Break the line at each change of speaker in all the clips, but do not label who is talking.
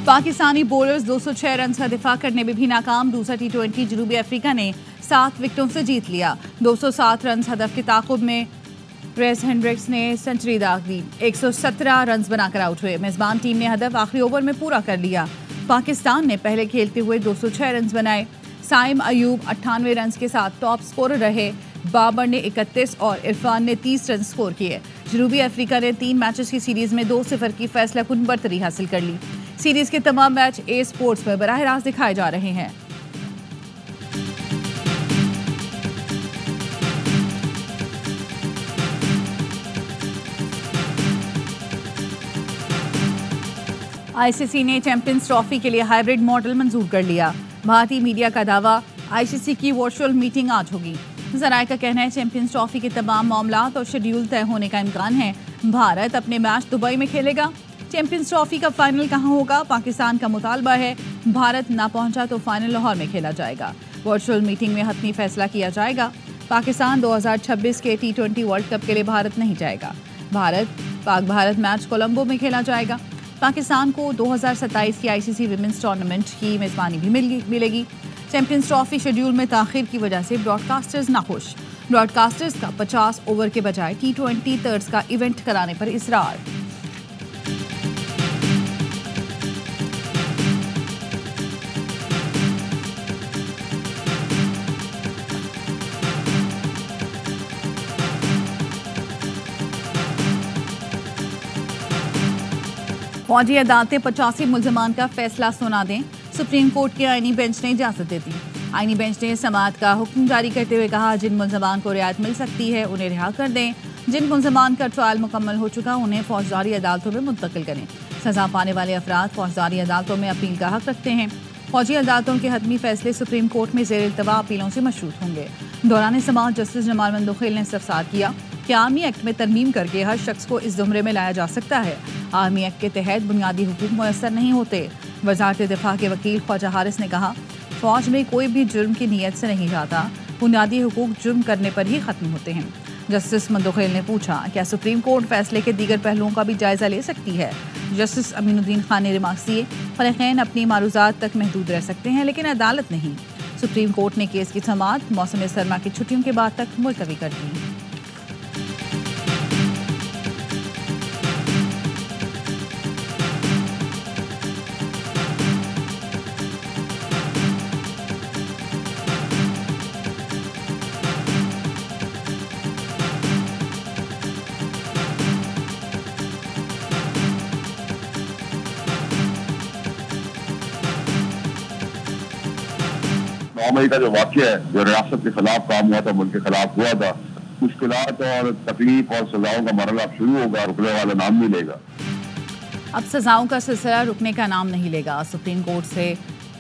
Pakistani bowlers 206 run का दिफा करने में भी नाकाम। दूसरा T20 जनूबी अफ्रीका ने 7 विकेटों से जीत लिया। 207 रन हदफ के ताकुब में प्रेस हेंड्रिक्स ने सेंचुरी दाग दी। 117 रन बनाकर आउट हुए। मेजबान टीम ने हदफ आखिरी ओवर में पूरा कर लिया। पाकिस्तान ने पहले खेलते हुए 206 रन बनाए। साइम अयूब 98 रन के साथ टॉप स्कोरर रहे। बाबर ने 31 और इरफान ने 30 रन स्कोर किए। जनूबी अफ्रीका ने 3 मैचेस की सीरीज में 2-0 की फैसलाकुन बरतरी हासिल कर ली। सीरीज के तमाम मैच ए स्पोर्ट्स पर बराह रास्त दिखाए जा रहे हैं। आईसीसी ने चैंपियंस ट्रॉफी के लिए हाइब्रिड मॉडल मंजूर कर लिया। भारतीय मीडिया का दावा, आईसीसी की वर्चुअल मीटिंग आज होगी। जराये का कहना है चैंपियंस ट्रॉफी के तमाम मामलात और शेड्यूल तय होने का इम्कान है। भारत अपने मैच दुबई में खेलेगा। चैंपियंस ट्रॉफी का फाइनल कहां होगा? पाकिस्तान का मुतालबा है। भारत ना पहुंचा तो फाइनल लाहौर में खेला जाएगा। वर्चुअल मीटिंग में हतमी फैसला किया जाएगा। पाकिस्तान 2026 के T20 वर्ल्ड कप के लिए भारत नहीं जाएगा। पाक भारत मैच कोलंबो में खेला जाएगा। पाकिस्तान को 2027 की आईसीसी विमेंस टूर्नामेंट की मेजबानी भी मिलेगी। चैंपियंस ट्रॉफी शेड्यूल में ताखिर की वजह से ब्रॉडकास्टर्स नाखुश। ब्रॉडकास्टर्स का 50 ओवर के बजाय T20 थर्ड्स का इवेंट कराने पर इसरार। फौजी अदालतें 85 मुल्जमान का फैसला सुना दें। सुप्रीम कोर्ट के आईनी बेंच ने इजाजत दे दी। आईनी बेंच ने समाअत का हुक्म जारी करते हुए कहा, जिन मुल्जमान को रियायत मिल सकती है उन्हें रिहा कर दें। जिन मुल्जमान का ट्रायल मुकम्मल हो चुका उन्हें फौजदारी अदालतों में मुंतकिल करें। सजा पाने वाले अफराद फौजदारी अदालतों में अपील का हक रखते हैं। फौजी अदालतों के हतमी फैसले सुप्रीम कोर्ट में ज़ेर इल्तवा अपीलों से मशरूत होंगे। दौरान समाअत जस्टिस जमाल मंदोखेल ने इस्तफसार किया कि आर्मी एक्ट में तरमीम करके हर शख्स को इस जुमरे में लाया जा सकता है। आर्मी एक्ट के तहत बुनियादी हुकूक मुयस्सर नहीं होते। वज़ारत दिफा के वकील ख्वाजा हारिस ने कहा, फौज में कोई भी जुर्म की नीयत से नहीं जाता। बुनियादी हुकूक जुर्म करने पर ही खत्म होते हैं। जस्टिस मंदोखेल ने पूछा, क्या सुप्रीम कोर्ट फैसले के दीगर पहलुओं का भी जायजा ले सकती है? जस्टिस अमीनुद्दीन खान ने रिमार्क्स दिए, फरीक़ैन अपनी मारूज़ात तक महदूद रह सकते हैं लेकिन अदालत नहीं। सुप्रीम कोर्ट ने केस की समाअत मौसम सरमा की छुट्टियों के बाद तक मुलतवी कर दी।
मई का जो वाक़या है, जो रियासत के खिलाफ काम हुआ था, मुल्क के खिलाफ हुआ था, मुश्किलात और तकलीफ और सजाओं का मरहला अब शुरू होगा। रुकने वाला नाम नहीं लेगा।
अब सजाओं का सिलसिला रुकने का नाम नहीं लेगा। सुप्रीम कोर्ट से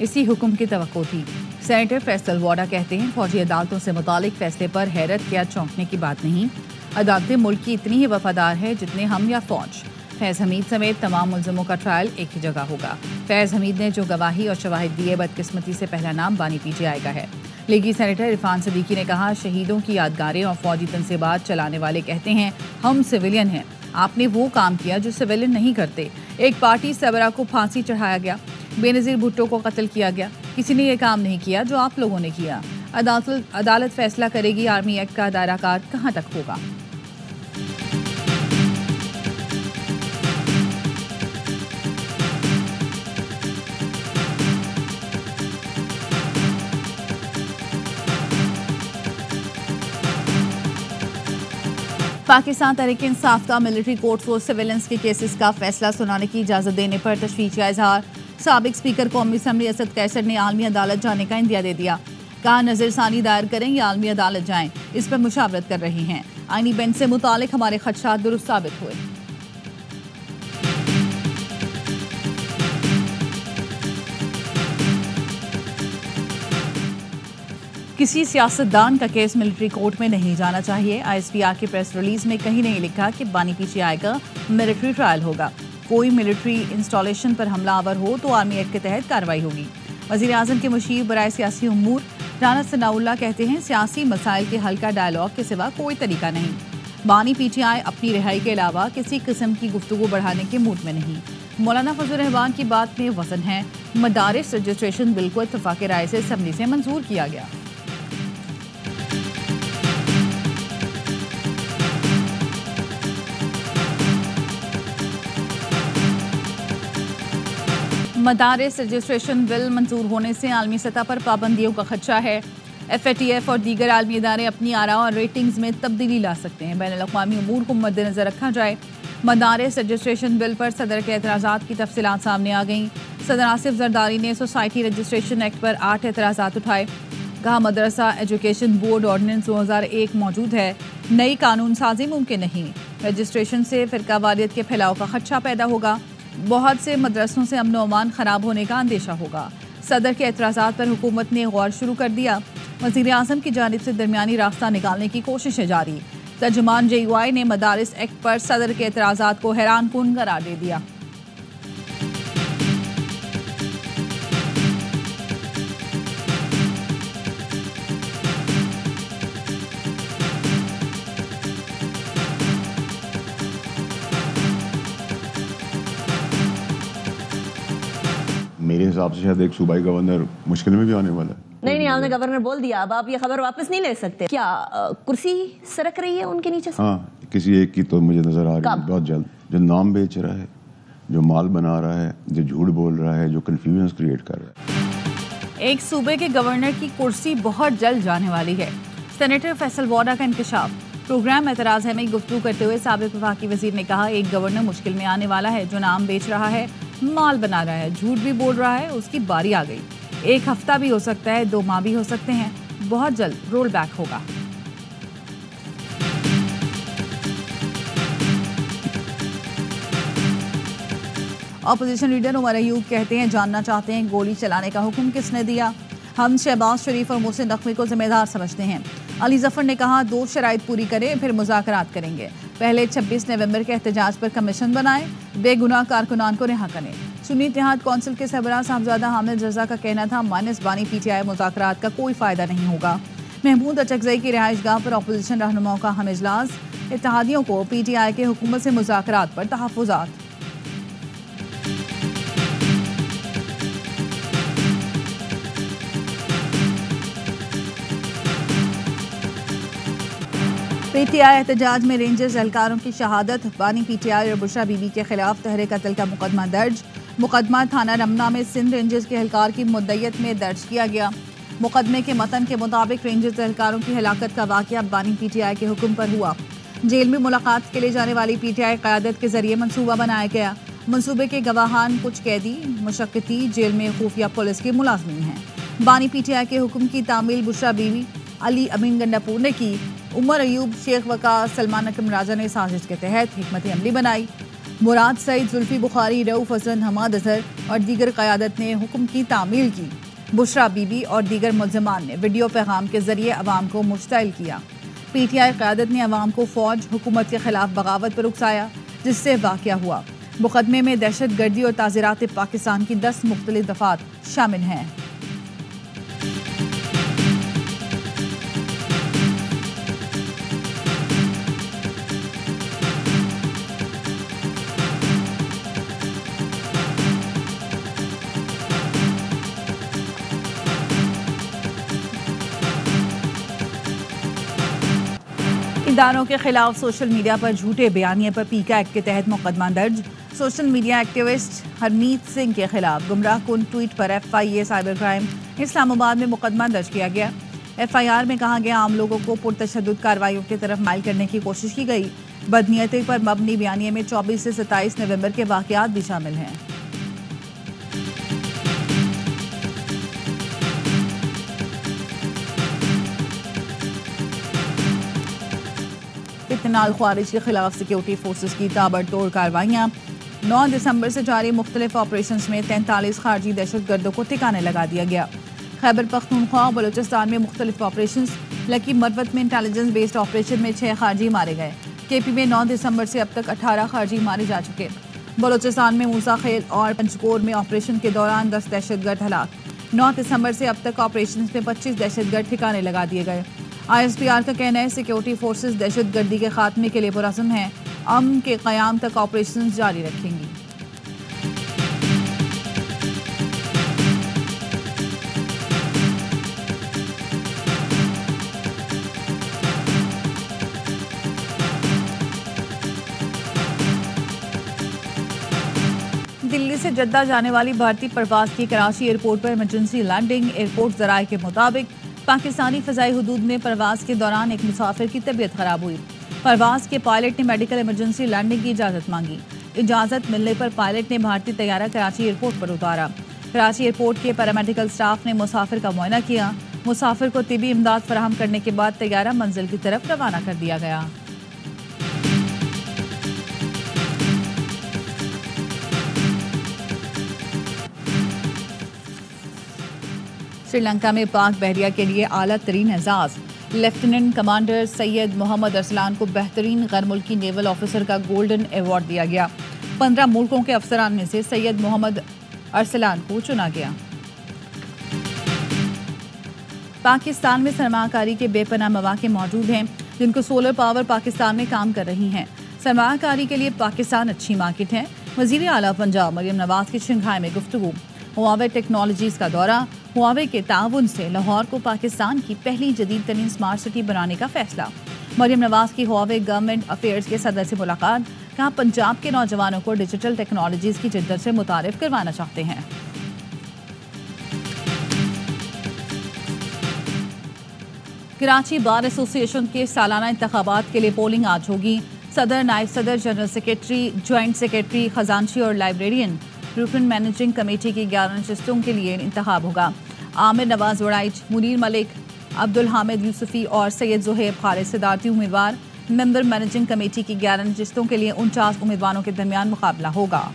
इसी हुक्म की तवक्को थी। सेनेटर फैसल वाडा कहते हैं, फौजी अदालतों से मुतालिक फैसले पर हैरत या चौंकने की बात नहीं। अदालतें मुल्क की इतनी ही वफादार है जितने हम या फौज। फैज़ हमीद समेत तमाम मुल्ज़िमों का ट्रायल एक ही जगह होगा। फैज़ हमीद ने जो गवाही और शवाहिद दिए, बदकिस्मती से पहला नाम बानी पीजीआई का है। लीगी सेनेटर इरफान सदीकी ने कहा, शहीदों की यादगारें और फौजी तनसीबात चलाने वाले कहते हैं हम सिविलियन हैं। आपने वो काम किया जो सिविलियन नहीं करते। एक पार्टी सरबराह को फांसी चढ़ाया गया, बेनज़ीर भुट्टो को कत्ल किया गया। किसी ने ये काम नहीं किया जो आप लोगों ने किया। अदालत फैसला करेगी आर्मी एक्ट का दायरा कार कहाँ तक होगा। पाकिस्तान तहरीक इंसाफ का मिलिट्री कोर्ट्स को सिविलियंस के केसेस का फैसला सुनाने की इजाज़त देने पर तशवीश का इजहार। साबिक स्पीकर कौमी असम्बली असद कैसर ने आलमी अदालत जाने का इंदिया दे दिया। कहा, नज़रसानी दायर करें या आलमी अदालत जाएं, इस पर मुशावरत कर रही हैं। आईनी बेंच से मुतालिक हमारे खदशात दुरुस्त साबित हुए। किसी सियासतदान का केस मिलिट्री कोर्ट में नहीं जाना चाहिए। ISPR की प्रेस रिलीज में कहीं नहीं लिखा कि बानी पीजीआई का मिलिट्री ट्रायल होगा। कोई मिलिट्री इंस्टॉलेशन पर हमलावर हो तो आर्मी एक्ट के तहत कार्रवाई होगी। वज़ीर आज़म के मुशीर बराए सियासी उमूर राना सनाउल्लाह कहते हैं, सियासी मसाइल के हल का डायलॉग के सिवा कोई तरीका नहीं। बानी पीटीआई अपनी रिहाई के अलावा किसी किस्म की गुफ्तगू बढ़ाने के मूड में नहीं। मौलाना फजल रहमान की बात में वजन है। मदारिस रजिस्ट्रेशन बिल को इत्तफाक राय से असम्बली से मंजूर किया गया। मदारिस रजिस्ट्रेशन बिल मंजूर होने से आलमी सतह पर पाबंदियों का खदशा है। FATF और दीगर आलमी इदारे अपनी आरा और रेटिंग्स में तब्दीली ला सकते हैं। बैनुल-अक़वामी उमूर को मद्देनजर रखा जाए। मदारिस रजिस्ट्रेशन बिल पर सदर के एतराज़ात की तफसीलात सामने आ गईं। सदर आसिफ जरदारी ने सोसाइटी रजिस्ट्रेशन एक्ट पर 8 एतराज़ात उठाए। कहा मदरसा एजुकेशन बोर्ड ऑर्डिनेंस 2001 मौजूद है, नई कानून साजी मुमकिन नहीं। रजिस्ट्रेशन से फ़िरका वालियत के फैलाव का खदशा पैदा होगा। बहुत से मदरसों से अमन अमान ख़राब होने का अंदेशा होगा। सदर के एतराज़ात पर हुकूमत ने गौर शुरू कर दिया। वज़ीर आज़म की जानिब से दरमियानी रास्ता निकालने की कोशिशें जारी। तर्जुमान JUI ने मदारिस एक्ट पर सदर के एतराज़ात को हैरानकुन करार दे दिया।
मेरे हिसाब से शायद एक सूबाई गवर्नर मुश्किल में भी आने वाला है।
नहीं, आपने गवर्नर बोल दिया, अब आप ये खबर वापस नहीं ले सकते। क्या कुर्सी सरक रही है उनके नीचे से?
हाँ, किसी एक की तो मुझे नजर आ रही है बहुत जल्द, जो नाम बेच रहा है, जो माल बना रहा है, जो झूठ बोल रहा है, जो कंफ्यूजन क्रिएट कर रहा है।
एक सूबे के गवर्नर की कुर्सी बहुत जल्द जाने वाली है। सेनेटर फैसल वाडा का इंकशाफ। प्रोग्राम एतराज़ है में गुफ्तगू करते हुए साबिक वफाकी वजीर ने कहा, एक गवर्नर मुश्किल में आने वाला है जो नाम बेच रहा है, माल बना रहा है, झूठ भी बोल रहा है, उसकी बारी आ गई। 1 हफ्ता भी हो सकता है, 2 माह भी हो सकते हैं, बहुत जल्द रोल बैक होगा। ऑपोजिशन लीडर उमर अयूब कहते हैं, जानना चाहते हैं गोली चलाने का हुक्म किसने दिया। हम शहबाज शरीफ और मोहसिन नकवी को जिम्मेदार समझते हैं। अली जफर ने कहा, 2 शराइत पूरी करें फिर मुज़ाकरात करेंगे। पहले 26 नवंबर के एहतजाज पर कमीशन बनाएं, बेगुनाह कारकुनान को रिहा करें। सुन्नी इत्तेहाद कौंसिल के सरबराह साहबजादा हामिद रजा का कहना था, माइनस बानी PTI मुज़ाकरात का कोई फ़ायदा नहीं होगा। महमूद अचकज़ई की रिहाइशगाह पर अपोजिशन रहनुमाओं का हम इजलास। इत्तेहादियों को PTI के हुकूमत से मुज़ाकरात पर तहफ़्फ़ुज़ात। PTI एहतजाज में रेंजर्स एहलकारों की शहादत। बानी PTI और बुशरा बीबी के खिलाफ तहरीर कत्ल का मुकदमा दर्ज। मुकदमा थाना रमना में सिंध रेंजर्स के एहलकार की मुद्दयत में दर्ज किया गया। मुकदमे के मतन के मुताबिक रेंजर्स एहलकारों की हलाकत का वाक़या बानी PTI के हुक्म पर हुआ। जेल में मुलाकात के लिए जाने वाली PTI क़यादत के जरिए मनसूबा बनाया गया। मनसूबे के गवाहान कुछ कैदी, मुशक्कती जेल में खुफिया पुलिस के मुलाजमीन हैं। बानी PTI के हुक्म की तामील बुशरा बीवी, अली अमीन गंडापुर ने की। उमर अयूब, शेख वक़ार, सलमान अकरम राजा ने साजिश के तहत हिकमत अमली बनाई। मुराद सईद, जुल्फी बुखारी, रऊफ हसन, हमाद अजहर और दीगर क़यादत ने हुक्म की तामील की। बुशरा बीबी और दीगर मुल्ज़मान ने वीडियो पैगाम के जरिए अवाम को मुश्तइल किया। PTI क़यादत ने अवाम को फ़ौज हुकूमत के खिलाफ बगावत पर उकसाया, जिससे वाक़या हुआ। मुकदमे में दहशत गर्दी और ताज़ीरात पाकिस्तान की 10 मुख्तलिफ दफ़ात शामिल हैं। इदारों के खिलाफ सोशल मीडिया पर झूठे बयानिए पर पीका एक्ट के तहत मुकदमा दर्ज। Social media activist Harmeet Singh के खिलाफ गुमराह कुन ट्वीट पर FIA साइबर क्राइम इस्लामाबाद में मुकदमा दर्ज किया गया। FIR में कहा गया, आम लोगों को पुरतशद्दुद कार्रवाइयों की तरफ माइल करने की कोशिश की गई। बदनीयती पर मबनी बयानिए में 24 से 27 नवंबर के वाक़यात भी शामिल हैं। फितनाल ख्वारिज के खिलाफ सिक्योरिटी फोर्सेस की ताबड़तोड़ कार्रवाइयाँ। 9 दिसंबर से जारी मुख्तलिफ ऑपरेशन में 43 खारजी दहशत गर्दों को ठिकाने लगा दिया गया। खैबर पख्तूनख्वा और बलूचिस्तान में मुख्तलिफ ऑपरेशन। लकी मरवत में इंटेलिजेंस बेस्ड ऑपरेशन में 6 खारजी मारे गए। KP में 9 दिसंबर से अब तक 18 खारजी मारे जा चुके। बलूचिस्तान में मूसा खेल और पंचकोर में ऑपरेशन के दौरान 10 दहशतगर्द हलाक। 9 दिसंबर से अब तक ऑपरेशन में 25 दहशतगर्द ठिकाने लगा दिए गए। ISPR का कहना है सिक्योरिटी फोर्सेस दहशतगर्दी के खात्मे के लिए पुरअज़्म हैं, अमन के क़याम तक ऑपरेशन जारी रखेंगी। दिल्ली से जद्दा जाने वाली भारतीय परवाज की कराची एयरपोर्ट पर इमरजेंसी लैंडिंग। एयरपोर्ट ज़राए के मुताबिक पाकिस्तानी फ़ज़ाई हुदूद में परवाज के दौरान एक मुसाफिर की तबीयत ख़राब हुई। परवाज के पायलट ने मेडिकल इमरजेंसी लैंडिंग की इजाज़त मांगी। इजाज़त मिलने पर पायलट ने भारतीय तैयारा कराची एयरपोर्ट पर उतारा। कराची एयरपोर्ट के पैरामेडिकल स्टाफ ने मुसाफिर का मुआयना किया। मुसाफिर को तिबी इमदाद फराहम करने के बाद तैयारा मंजिल की तरफ रवाना कर दिया गया। श्रीलंका में पाक बहरिया के लिए आला तरीन एजाज लेफ्टिनेंट कमांडर सैयद मोहम्मद अरसलान को बेहतरीन गैर मुल्की नेवल ऑफिसर का गोल्डन अवार्ड दिया गया। 15 मुल्कों के अफसरान में से सैयद मोहम्मद अरसलान को चुना गया। पाकिस्तान में सरमाकारी के बेपनाह मौके मौजूद हैं, जिनको सोलर पावर पाकिस्तान में काम कर रही हैं। सरमाकारी के लिए पाकिस्तान अच्छी मार्केट है। वज़ीर आला पंजाब मरियम नवाज की शंघाई में गुफ्तगू। हुआवे टेक्नोलॉजीज़ का दौरा। हुआवे के ताउन से लाहौर को पाकिस्तान की पहली जदीद तरीन स्मार्ट सिटी बनाने का फैसला। मरियम नवाज की हुआवे गवर्नमेंट अफेयर्स के सदर से मुलाकात। कहा पंजाब के नौजवानों को डिजिटल टेक्नोलॉजीज़ की जिद्दत से मुतारिफ करवाना चाहते हैं। कराची बार एसोसिएशन के सालाना इंतखाबात के लिए पोलिंग आज होगी। सदर, नायब सदर, जनरल सेक्रेटरी, ज्वाइंट सेक्रेटरी, खजानची और लाइब्रेरियन रुकन मैनेजिंग कमेटी की 11 नशस्तों के लिए इंतखाब होगा। आमिर नवाज वड़ाइच, मुनीर मलिक, अब्दुल हामिद यूसुफी और सैयद ज़ुहैब खालिद सदारती उम्मीदवार। मेंबर मैनेजिंग कमेटी की 11 नशस्तों के लिए 49 उम्मीदवारों के दरमियान मुकाबला होगा।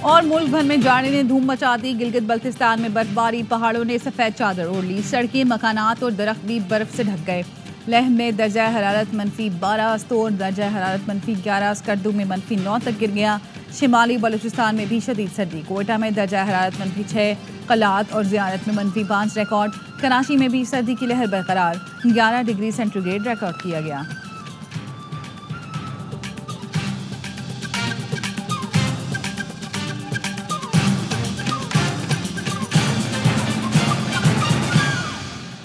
और मुल्क भर में जाड़े ने धूम मचा दी। गिलगित बल्तिस्तान में बर्फबारी, पहाड़ों ने सफ़ेद चादर ओढ़ ली। सड़कें, मकानात और दरख्त भी बर्फ से ढक गए। लेह में दर्जा हरारत -12, अस्तोर दर्जा हरारत -11, स्कर्दू में -9 तक गिर गया। शिमाली बलूचिस्तान में भी शदीद सर्दी। कोयटा में दर्जा हरारत -6, कलात और ज़ियारत में -5 रिकॉर्ड। कराची में भी सर्दी की लहर बरकरार, 11 डिग्री सेंटीग्रेड रिकॉर्ड किया गया।